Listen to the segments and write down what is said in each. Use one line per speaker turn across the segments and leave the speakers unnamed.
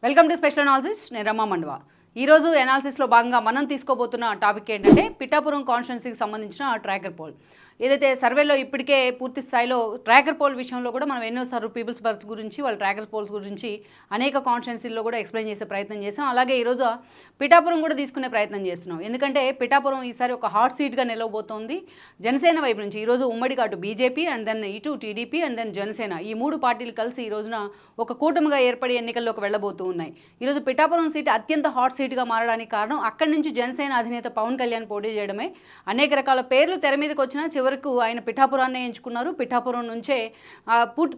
Welcome to special analysis. నేను రమా మండవా. ఈరోజు అనాలిసిస్లో భాగంగా మనం తీసుకోబోతున్న టాపిక్ ఏంటంటే పిఠాపురం కాన్స్టిట్యున్సీకి సంబంధించిన ట్రాకర్ పోల్. ఏదైతే సర్వేలో ఇప్పటికే పూర్తి స్థాయిలో ట్రాకర్ పోల్ విషయంలో కూడా మనం ఎన్నోసార్లు పీపుల్స్ బర్త్ గురించి వాళ్ళ ట్రాకర్ పోల్స్ గురించి అనేక కాన్స్టిట్యున్సీల్లో కూడా ఎక్స్ప్లెయిన్ చేసే ప్రయత్నం చేసాం. అలాగే ఈరోజు పిఠాపురం కూడా తీసుకునే ప్రయత్నం చేస్తున్నాం. ఎందుకంటే పిఠాపురం ఈసారి ఒక హాట్ సీట్గా నిలవబోతోంది. జనసేన వైపు నుంచి ఈరోజు ఉమ్మడిగా అటు బీజేపీ అండ్ దెన్ ఇటు టీడీపీ అండ్ దెన్ జనసేన ఈ మూడు పార్టీలు కలిసి ఈ రోజున ఒక కూటమిగా ఏర్పడి ఎన్నికల్లోకి వెళ్ళబోతూ ఉన్నాయి. ఈరోజు పిఠాపురం సీట్ అత్యంత హాట్ సీట్గా మారడానికి కారణం అక్కడి నుంచి జనసేన అధినేత పవన్ కళ్యాణ్ పోటీ చేయడమే. అనేక రకాల పేర్లు తెర మీదకి వచ్చినా చివరకు ఆయన పిఠాపురాన్నే ఎంచుకున్నారు. పిఠాపురం నుంచే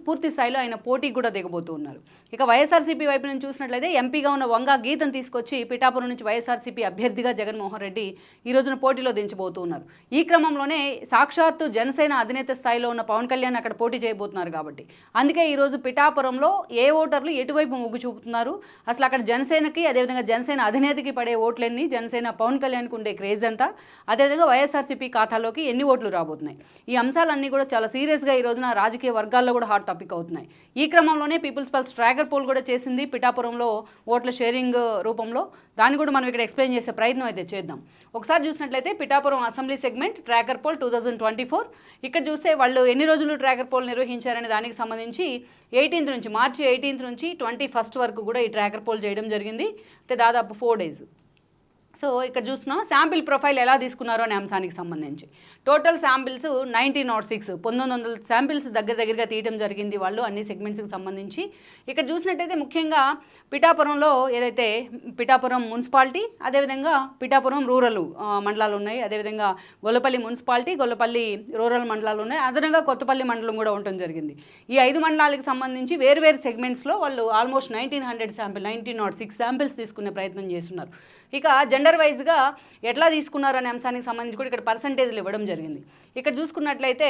పూర్తి స్థాయిలో ఆయన పోటీ కూడా దిగబోతూ ఉన్నారు. ఇక వైఎస్ఆర్సీపీ వైపు నుంచి చూసినట్లయితే ఎంపీగా ఉన్న వంగా గీతను తీసుకొచ్చి పిఠాపురం నుంచి వైఎస్ఆర్సీపీ అభ్యర్థిగా జగన్మోహన్ రెడ్డి ఈ రోజున పోటీలో దించబోతూ ఉన్నారు. ఈ క్రమంలోనే సాక్షాత్తు జనసేన అధినేత స్థాయిలో ఉన్న పవన్ కళ్యాణ్ అక్కడ పోటీ చేయబోతున్నారు కాబట్టి అందుకే ఈరోజు పిఠాపురంలో ఏ ఓటర్లు ఎటువైపు మొగ్గు చూపుతున్నారు, అసలు అక్కడ జనసేనకి అదేవిధంగా జనసేన అధినేతకి పడే ఓట్లన్నీ, జనసేన పవన్ కళ్యాణ్కి ఉండే క్రేజ్ అంతా, అదేవిధంగా వైఎస్ఆర్సీపీ ఖాతాలోకి ఎన్ని ఓట్లు రాబోతున్నాయి, ఈ అంశాలన్నీ కూడా చాలా సీరియస్గా ఈ రోజున రాజకీయ వర్గాల్లో కూడా హాట్ టాపిక్ అవుతున్నాయి. ఈ క్రమంలోనే పీపుల్స్ పల్స్ ట్రాకర్ పోల్ కూడా చేసింది పిఠాపురంలో ఓట్ల షేరింగ్ రూపంలో. దాన్ని కూడా మనం ఇక్కడ ఎక్స్ప్లెయిన్ చేసే ప్రయత్నం అయితే చేద్దాం. ఒకసారి చూసినట్లయితే Pithapuram assembly segment tracker poll 2024 ఇక్కడ చూస్తే వాళ్ళు ఎన్ని రోజులు ట్రాకర్ పోల్ నిర్వహించారనే దానికి సంబంధించి 18th నుంచి మార్చి 18th నుంచి 21st వరకు కూడా ఈ ట్రాకర్ పోల్ చేయడం జరిగింది. అంటే దాదాపు 4 days. సో ఇక్కడ చూస్తున్నాం శాంపిల్ ప్రొఫైల్ ఎలా తీసుకున్నారో అనే అంశానికి సంబంధించి టోటల్ శాంపిల్స్ 1906 1900 శాంపిల్స్ దగ్గరగా తీయడం జరిగింది వాళ్ళు అన్ని సెగ్మెంట్స్కి సంబంధించి. ఇక్కడ చూసినట్టయితే ముఖ్యంగా పిఠాపురంలో ఏదైతే పిఠాపురం మున్సిపాలిటీ, అదేవిధంగా పిఠాపురం రూరల్ మండలాలు ఉన్నాయి, అదేవిధంగా గొల్లపల్లి మున్సిపాలిటీ, గొల్లపల్లి రూరల్ మండలాలు ఉన్నాయి, అదనంగా కొత్తపల్లి మండలం కూడా ఉండటం జరిగింది. ఈ 5 మండలాలకు సంబంధించి వేరు సెగ్మెంట్స్లో వాళ్ళు ఆల్మోస్ట్ 1906 శాంపిల్స్ తీసుకునే ప్రయత్నం చేస్తున్నారు. ఇక జెండర్ వైజ్గా ఎట్లా తీసుకున్నారనే అంశానికి సంబంధించి కూడా ఇక్కడ పర్సంటేజ్లు ఇవ్వడం జరిగింది. ఇక్కడ చూసుకున్నట్లయితే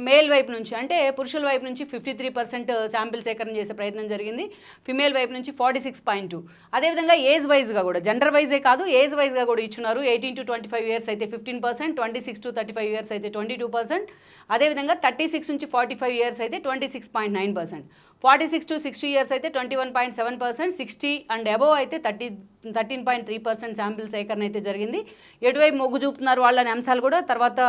మేల్ వైపు నుంచి అంటే పురుషుల వైపు నుంచి 53% శాంపిల్ సేకరణ చేసే ప్రయత్నం జరిగింది. ఫిమేల్ వైపు నుంచి 46.2. అదేవిధంగా ఏజ్ వైజ్గా కూడా జెండర్ వైజే కాదు ఏజ్ వైజ్గా కూడా ఇచ్చున్నారు. 18 to 25 years అయితే 15%, 26 to 35 years అయితే 22%, అదేవిధంగా 36 నుంచి 45 years అయితే 26.9%, 46 to 60 years అయితే 21.7%, 60 and above అయితే 13.3% శాంపిల్ సేకరణ అయితే జరిగింది. ఎటువైపు మొగ్గు చూపుతున్నారు వాళ్ళని అంశాలు కూడా తర్వాత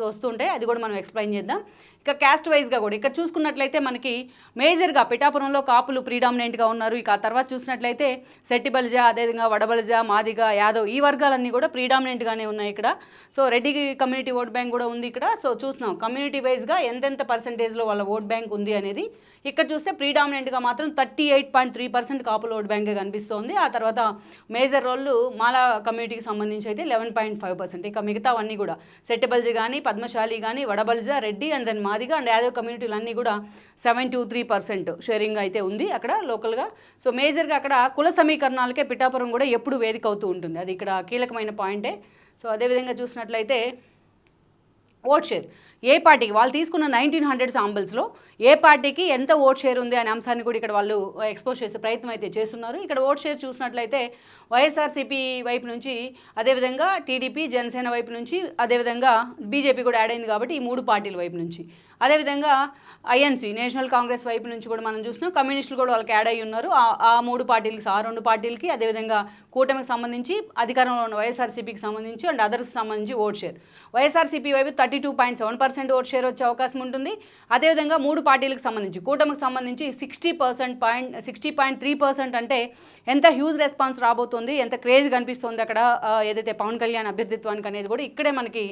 వస్తుంటాయి, అది కూడా మనం ఎక్స్ప్లెయిన్ చేద్దాం. ఇక క్యాస్ట్ వైజ్గా కూడా ఇక్కడ చూసుకున్నట్లయితే మనకి మేజర్గా పిఠాపురంలో కాపులు ప్రీడామినెంట్గా ఉన్నారు. ఇక ఆ తర్వాత చూసినట్లయితే సెట్టిబలిజ, అదేవిధంగా వడబలిజ, మాదిగ, యాదవ్ ఈ వర్గాలన్నీ కూడా ప్రీడామినెంట్గానే ఉన్నాయి ఇక్కడ. So Reddy community vote bank కూడా ఉంది ఇక్కడ. సో చూస్తున్నాం కమ్యూనిటీ వైజ్గా ఎంతెంత పర్సంటేజ్లో వాళ్ళ ఓట్ బ్యాంక్ ఉంది అనేది. ఇక్కడ చూస్తే ప్రీడామినెంట్గా మాత్రం 38.3% కాపుల ఓట్ బ్యాంకే కనిపిస్తోంది. ఆ తర్వాత మేజర్ రోళ్ళు మాలా కమ్యూనిటీకి సంబంధించి అయితే 11.5%. ఇక మిగతావన్నీ కూడా సెట్టిబల్జీ కానీ, పద్మశాలి కానీ, Vadabalija, Reddy and then Madiga and Yadav కమ్యూనిటీలు అన్నీ కూడా 7-3% షేరింగ్ అయితే ఉంది అక్కడ లోకల్గా. సో మేజర్గా అక్కడ కుల సమీకరణాలకే పిఠాపురం కూడా ఎప్పుడు వేదిక అవుతూ ఉంటుంది, అది ఇక్కడ కీలకమైన పాయింటే. సో అదేవిధంగా చూసినట్లయితే ఓట్ షేర్ ఏ పార్టీకి వాళ్ళు తీసుకున్న 1900 శాంపిల్స్లో ఏ పార్టీకి ఎంత ఓట్ షేర్ ఉంది అనే అంశాన్ని కూడా ఇక్కడ వాళ్ళు ఎక్స్పోజ్ చేసే ప్రయత్నం అయితే చేస్తున్నారు. ఇక్కడ ఓట్ షేర్ చూసినట్లయితే వైఎస్ఆర్సీపీ వైపు నుంచి, అదేవిధంగా టీడీపీ జనసేన వైపు నుంచి, అదేవిధంగా బీజేపీ కూడా యాడ్ అయింది కాబట్టి ఈ 3 పార్టీల వైపు నుంచి, అదేవిధంగా ఐఎన్సీ నేషనల్ కాంగ్రెస్ వైపు నుంచి కూడా మనం చూస్తున్నాం. కమ్యూనిస్టులు కూడా వాళ్ళకి యాడ్ అయ్యి ఉన్నారు. ఆ 3 పార్టీలకి, ఆ 2 పార్టీలకి, అదేవిధంగా కూటమికి సంబంధించి అధికారంలో ఉన్న వైఎస్ఆర్సీపీకి సంబంధించి అండ్ అదర్స్కి సంబంధించి ఓట్ షేర్ వైఎస్ఆర్సీపీ వైపు 32.7% ఓట్ షేర్ వచ్చే అవకాశం ఉంటుంది. అదేవిధంగా 3 పార్టీలకు సంబంధించి కూటమికి సంబంధించి 60.3% అంటే ఎంత హ్యూజ్ రెస్పాన్స్ రాబోతుంది, ఎంత క్రేజ్ కనిపిస్తుంది అక్కడ ఏదైతే పవన్ కళ్యాణ్ అభ్యర్థిత్వానికి అనేది కూడా ఇక్కడే మనకి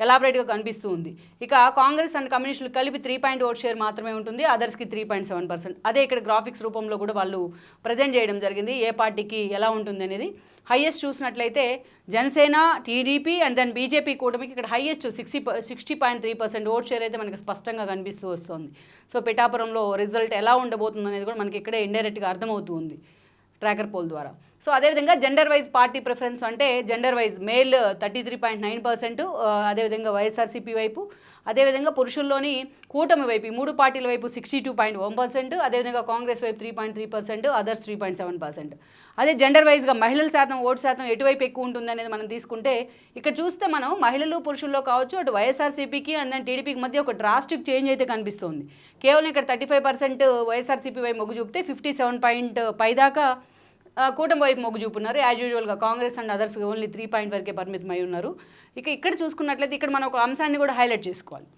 ఎలాబరేట్గా కనిపిస్తూ ఉంది. ఇక కాంగ్రెస్ అండ్ కమ్యూనిస్టులు కలిపి 3 ఓట్ షేర్ మాత్రమే ఉంటుంది, అదర్స్కి 3.7%. అదే ఇక్కడ గ్రాఫిక్స్ రూపంలో కూడా వాళ్ళు ప్రజెంట్ చేయడం జరిగింది ఏ పార్టీకి ఎలా ఉంటుంది అనేది. హైయెస్ట్ చూసినట్లయితే Janasena, TDP and then BJP కూటమికి ఇక్కడ హైయెస్ట్ 60.3% ఓట్ షేర్ అయితే మనకి స్పష్టంగా కనిపిస్తూ వస్తుంది. సో పిఠాపురంలో రిజల్ట్ ఎలా ఉండబోతుంది అనేది కూడా మనకి ఇక్కడే ఇండైరెక్ట్గా అర్థమవుతుంది ట్రాకర్ పోల్ ద్వారా. సో అదేవిధంగా జెండర్ వైజ్ పార్టీ ప్రిఫరెన్స్ అంటే జెండర్ వైజ్ మేల్ 33.9%, అదేవిధంగా వైఎస్ఆర్సీపీ వైపు, అదేవిధంగా పురుషుల్లోని కూటమి వైపు ఈ 3 పార్టీల వైపు 62.1%, అదేవిధంగా కాంగ్రెస్ వైపు 3.3%, అదర్స్ 3.7%. అదే జెండర్ వైజ్గా మహిళల శాతం ఓటు శాతం ఎటువైపు ఎక్కువ ఉంటుంది అనేది మనం తీసుకుంటే ఇక్కడ చూస్తే మనం మహిళలు పురుషుల్లో కావచ్చు అటు వైఎస్ఆర్సీపీకి అండ్ దెన్ టీడీపీకి మధ్య ఒక డ్రాస్టిక్ చేంజ్ అయితే కనిపిస్తుంది. కేవలం ఇక్కడ 35% వైఎస్ఆర్సీపీ వైపు మొగ్గు చూపితే 57 దాకా కూటమి వైపు మొగ్గు చూపున్నారు. యాజ్ యూజువల్గా Congress and others only 3 point వరకే పరిమితమై ఉన్నారు. ఇక్కడ చూసుకున్నట్లయితే ఇక్కడ మనం ఒక అంశాన్ని కూడా హైలైట్ చేసుకోవాలి.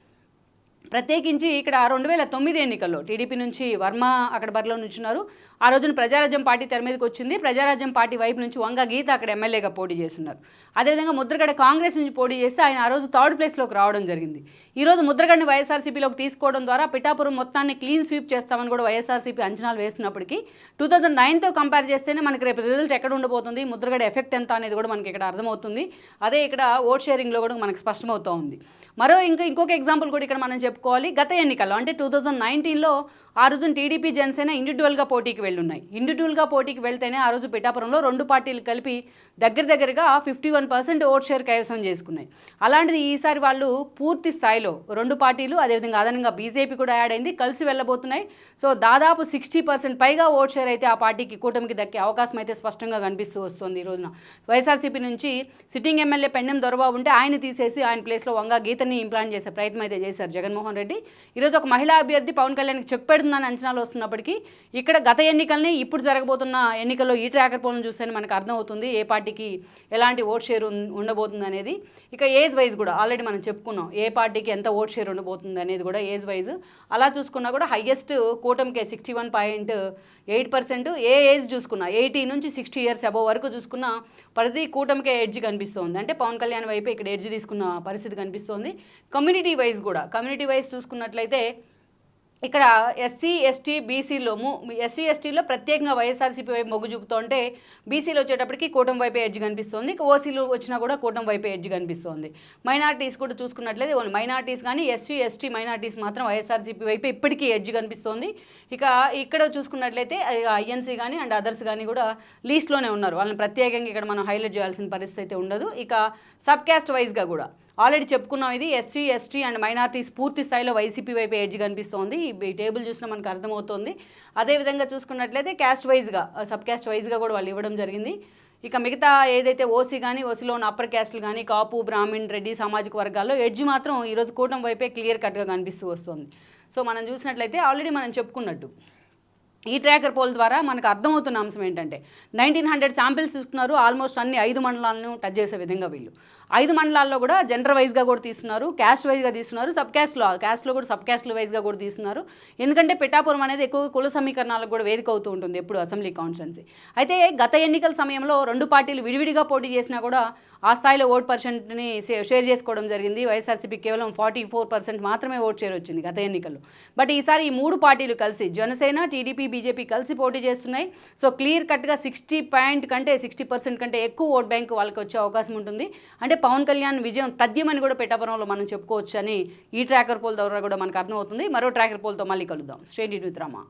ప్రత్యేకించి ఇక్కడ 2009 ఎన్నికల్లో టీడీపీ నుంచి వర్మ అక్కడ బరిలో నుంచున్నారు. ఆ రోజున ప్రజారాజ్యం పార్టీ తెర మీదకి వచ్చింది. ప్రజారాజ్యం పార్టీ వైపు నుంచి వంగ గీత అక్కడ ఎమ్మెల్యేగా పోటీ చేస్తున్నారు. అదేవిధంగా ముద్రగడ కాంగ్రెస్ నుంచి పోటీ చేస్తే ఆయన ఆ రోజు 3rd ప్లేస్లోకి రావడం జరిగింది. ఈ రోజు ముద్రగడని వైఎస్ఆర్సీపీలోకి తీసుకోవడం ద్వారా పిఠాపురం మొత్తాన్ని క్లీన్ స్వీప్ చేస్తామని కూడా వైఎస్ఆర్సీపీ అంచనాలు వేస్తున్నప్పటికీ 2009తో కంపేర్ చేస్తేనే మనకి రేపు రిజల్ట్ ఎక్కడ ఉండబోతుంది, ముద్రగడ ఎఫెక్ట్ ఎంత అనేది కూడా మనకి ఇక్కడ అర్థమవుతుంది. అదే ఇక్కడ ఓట్ షేరింగ్లో కూడా మనకు స్పష్టమవుతూ ఉంది. ఇంకొక ఎగ్జాంపుల్ కూడా ఇక్కడ మనం చెప్పుకోవాలి. గత ఎన్నికల్లో అంటే 2019లో ఆ రోజున టీడీపీ జనసేన ఇండివిజువల్గా పోటీకి వెళ్ళున్నాయి. ఇండివిజువల్గా పోటీకి వెళ్తేనే ఆ రోజు పిఠాపురంలో 2 పార్టీలు కలిపి దగ్గరగా 51% ఓట్ షేర్ కైవసం చేసుకున్నాయి. అలాంటిది ఈసారి వాళ్ళు పూర్తి స్థాయిలో 2 పార్టీలు అదేవిధంగా అదనంగా బీజేపీ కూడా యాడ్ అయింది, కలిసి వెళ్ళబోతున్నాయి. సో దాదాపు 60% పైగా ఓట్ షేర్ అయితే ఆ పార్టీకి కూటమికి దక్కే అవకాశం అయితే స్పష్టంగా కనిపిస్తూ వస్తుంది. ఈ రోజున వైఎస్ఆర్సీపీ నుంచి సిట్టింగ్ ఎమ్మెల్యే పెన్నెం దొరబాబు ఉంటే ఆయన తీసేసి ఆయన ప్లేస్లో వంగ గీతని ఇంప్లాంట్ చేసే ప్రయత్నం అయితే చేశారు జగన్మోహన్ రెడ్డి. ఈరోజు ఒక మహిళా అభ్యర్థి పవన్ కళ్యాణ్కి చెక్ పెడుతుందని అంచనాలు వస్తున్నప్పటికీ ఇక్కడ గత ఎన్నికల్ని ఇప్పుడు జరగబోతున్న ఎన్నికల్లో ఈ ట్రాకర్ పోల్ని చూస్తేనే మనకు అర్థమవుతుంది ఏ పార్టీకి ఎలాంటి ఓట్ షేర్ ఉండబోతుంది అనేది. ఇక ఏజ్ వైజ్ కూడా ఆల్రెడీ మనం చెప్పుకున్నాం ఏ పార్టీకి ఎంత ఓట్ షేర్ ఉండబోతుంది అనేది కూడా ఏజ్ వైజ్ అలా చూసుకున్నా కూడా హైయెస్ట్ కూటమికే 61.8%. ఏ ఏజ్ చూసుకున్నా 80 నుంచి 60 years అబోవ్ వరకు చూసుకున్న ప్రతి కూటమికే ఎడ్జ్ కనిపిస్తోంది. అంటే పవన్ కళ్యాణ్ వైపు ఇక్కడ ఎడ్జ్ తీసుకున్న పరిస్థితి కనిపిస్తోంది. కమ్యూనిటీ వైజ్ చూసుకున్నట్లయితే ఇక్కడ ఎస్సీ ఎస్టీలో ప్రత్యేకంగా వైఎస్ఆర్సీపీ వైపు మొగ్గు చూపుతుంటే బీసీలు వచ్చేటప్పటికి కూటమి వైపే ఎడ్జ్ కనిపిస్తుంది. ఇక ఓసీలు వచ్చినా కూడా కూటమి వైపే ఎడ్జ్ కనిపిస్తుంది. మైనార్టీస్ కూడా చూసుకున్నట్లయితే మైనార్టీస్ కానీ ఎస్సీ మైనార్టీస్ మాత్రం వైఎస్ఆర్సీపీ వైపు ఇప్పటికీ ఎడ్జ్ కనిపిస్తుంది. ఇక ఇక్కడ చూసుకున్నట్లయితే ఐఎన్సీ కానీ అండ్ అదర్స్ కానీ కూడా లీస్ట్లోనే ఉన్నారు. వాళ్ళని ప్రత్యేకంగా ఇక్కడ మనం హైలైట్ చేయాల్సిన పరిస్థితి అయితే ఉండదు. ఇక సబ్ క్యాస్ట్ వైజ్గా కూడా ఆల్రెడీ చెప్పుకున్నాం, ఇది ఎస్టీ అండ్ మైనార్టీస్ పూర్తి స్థాయిలో వైసీపీ వైపు ఎడ్జ్ కనిపిస్తోంది. ఈ టేబుల్ చూసినా మనకు అర్థమవుతుంది. అదేవిధంగా చూసుకున్నట్లయితే క్యాస్ట్ వైజ్గా సబ్ క్యాస్ట్ వైజ్గా కూడా వాళ్ళు ఇవ్వడం జరిగింది. ఇక మిగతా ఏదైతే ఓసీ కానీ ఓసీలో ఉన్న అప్పర్ క్యాస్ట్లు కానీ కాపు బ్రాహ్మణ్ రెడ్డి సామాజిక వర్గాల్లో ఎడ్జ్ మాత్రం ఈరోజు కూటమి వైపే క్లియర్ కట్గా కనిపిస్తూ వస్తుంది. సో మనం చూసినట్లయితే ఆల్రెడీ మనం చెప్పుకున్నట్టు ఈ ట్రాకర్ పోల్ ద్వారా మనకు అర్థమవుతున్న అంశం ఏంటంటే 1900 శాంపిల్స్ ఇస్తున్నారు. ఆల్మోస్ట్ అన్ని 5 మండలాలను టచ్ చేసే విధంగా వీళ్ళు 5 మండలాల్లో కూడా జెండర్ వైజ్గా కూడా తీస్తున్నారు, క్యాస్ట్ వైజ్గా తీస్తున్నారు, క్యాస్ట్లో కూడా సబ్ క్యాస్ట్లు వైజ్గా కూడా తీస్తున్నారు. ఎందుకంటే పిఠాపురం అనేది ఎక్కువ కుల సమీకరణాలకు కూడా వేదిక అవుతూ ఉంటుంది ఎప్పుడు అసెంబ్లీ కాన్స్టిట్యున్సీ. అయితే గత ఎన్నికల సమయంలో 2 పార్టీలు విడివిడిగా పోటీ చేసినా కూడా ఆ స్థాయిలో ఓట్ పర్సెంట్ని షేర్ చేసుకోవడం జరిగింది. వైఎస్ఆర్సీపీ కేవలం 44% మాత్రమే ఓట్ షేర్ వచ్చింది గత ఎన్నికల్లో. బట్ ఈసారి ఈ 3 పార్టీలు కలిసి జనసేన టీడీపీ బీజేపీ కలిసి పోటీ చేస్తున్నాయి. సో క్లియర్ కట్గా 60% కంటే ఎక్కువ ఓట్ బ్యాంక్ వాళ్ళకి వచ్చే అవకాశం ఉంటుంది. అంటే పవన్ కళ్యాణ్ విజయం తథ్యమని కూడా పిఠాపురంలో మనం చెప్పుకోవచ్చు అని ఈ ట్రాకర్ పోల్ ద్వారా కూడా మనకు అర్థమవుతుంది. మరో ట్రాకర్ పోల్తో మళ్ళీ కలుద్దాం. State with Rama.